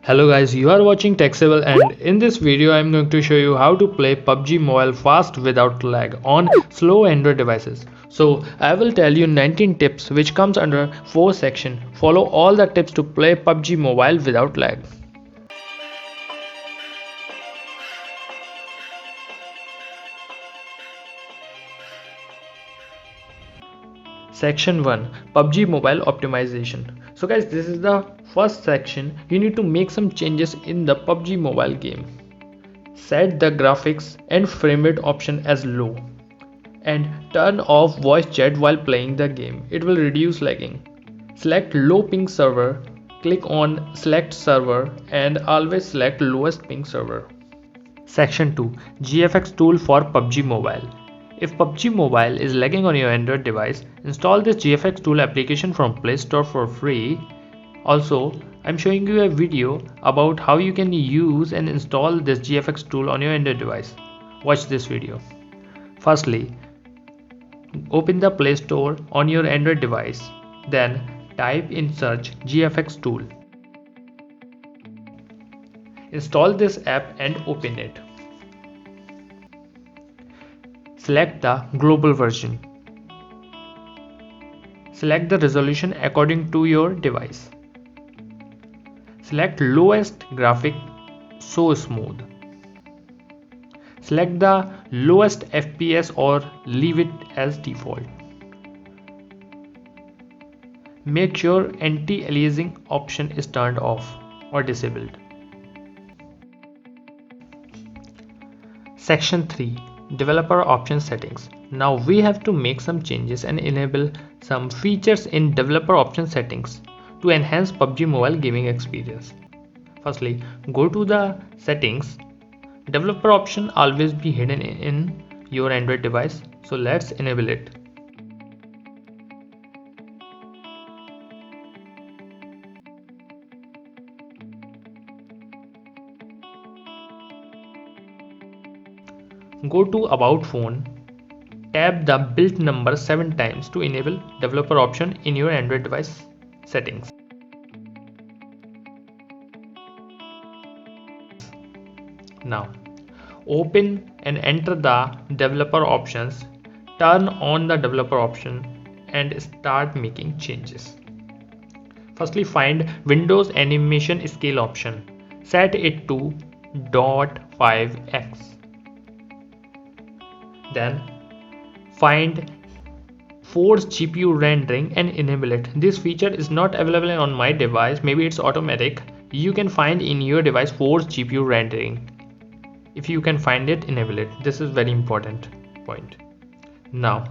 Hello guys, you are watching Techsable, and in this video I am going to show you how to play PUBG Mobile fast without lag on slow Android devices. So I will tell you 19 tips which comes under 4 section. Follow all the tips to play PUBG Mobile without lag. Section 1, PUBG Mobile Optimization. So guys, this is the first section. You need to make some changes in the PUBG Mobile game. Set the graphics and frame rate option as low and turn off voice chat while playing the game. It will reduce lagging. Select low ping server, click on select server and always select lowest ping server. Section 2, GFX Tool for PUBG Mobile. If PUBG Mobile is lagging on your Android device, install this GFX Tool application from Play Store for free. Also, I'm showing you a video about how you can use and install this GFX tool on your Android device. Watch this video. Firstly, open the Play Store on your Android device. Then type in search GFX tool. Install this app and open it. Select the global version. Select the resolution according to your device. Select lowest graphic so smooth. Select the lowest FPS or leave it as default. Make sure anti-aliasing option is turned off or disabled. Section 3, Developer Option Settings. Now we have to make some changes and enable some features in developer option settings to enhance PUBG Mobile gaming experience. Firstly, go to the settings. Developer option always be hidden in your Android device, so let's enable it. Go to About Phone. Tap the build number 7 times to enable developer option in your Android device settings. Now open and enter the developer options, turn on the developer option and start making changes. Firstly, find Windows animation scale option, set it to 0.5x. Then find force GPU rendering and enable it. This feature is not available on my device, maybe it's automatic. You can find in your device force GPU rendering. If you can find it, enable it. This is very important point. Now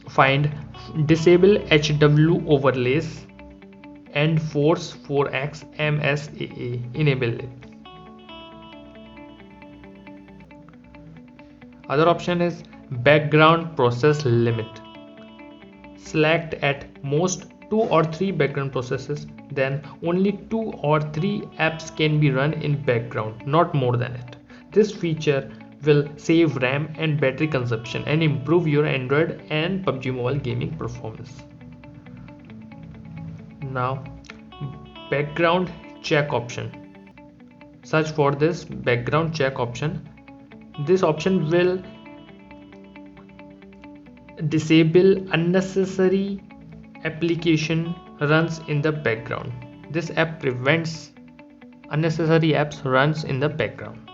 find disable HW overlays and force 4x MSAA, enable it. Other option is background process limit. Select at most 2 or 3 background processes, then only 2 or 3 apps can be run in background, not more than it. This feature will save RAM and battery consumption and improve your Android and PUBG Mobile gaming performance. Now background check option. Search for this background check option. This option will disable unnecessary application runs in the background. This app prevents unnecessary apps runs in the background.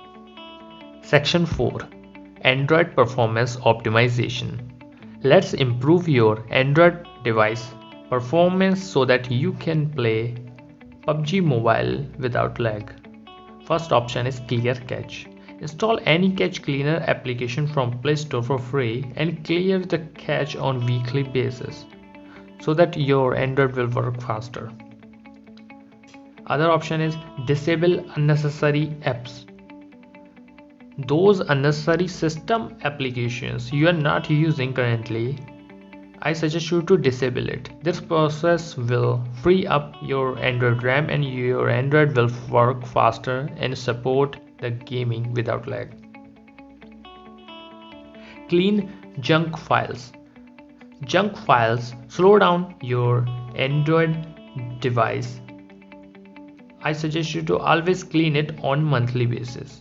Section 4, Android Performance Optimization. Let's improve your Android device performance so that you can play PUBG Mobile without lag. First option is Clear Cache. Install any cache cleaner application from Play Store for free and clear the cache on weekly basis so that your Android will work faster. Other option is disable unnecessary apps. Those unnecessary system applications you are not using currently, I suggest you to disable it. This process will free up your Android RAM and your Android will work faster and support the gaming without lag. Clean junk files. Junk files slow down your Android device I suggest you to always clean it on monthly basis.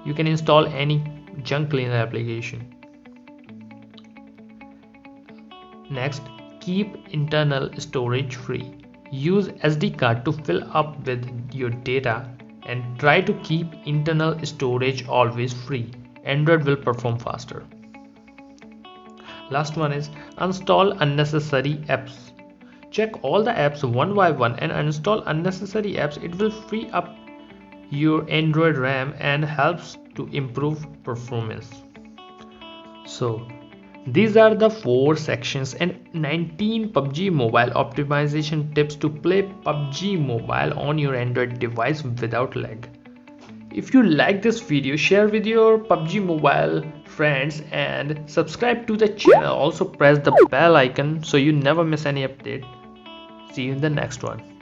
You can install any junk cleaner application. Next, keep internal storage free. Use SD card to fill up with your data and try to keep internal storage always free. Android will perform faster. Last one is uninstall unnecessary apps. Check all the apps one by one and uninstall unnecessary apps. It will free up your Android RAM and helps to improve performance. So these are the 4 sections and 19 PUBG Mobile optimization tips to play PUBG Mobile on your Android device without lag. If you like this video, share with your PUBG Mobile friends and subscribe to the channel. Also press the bell icon so you never miss any update. See you in the next one.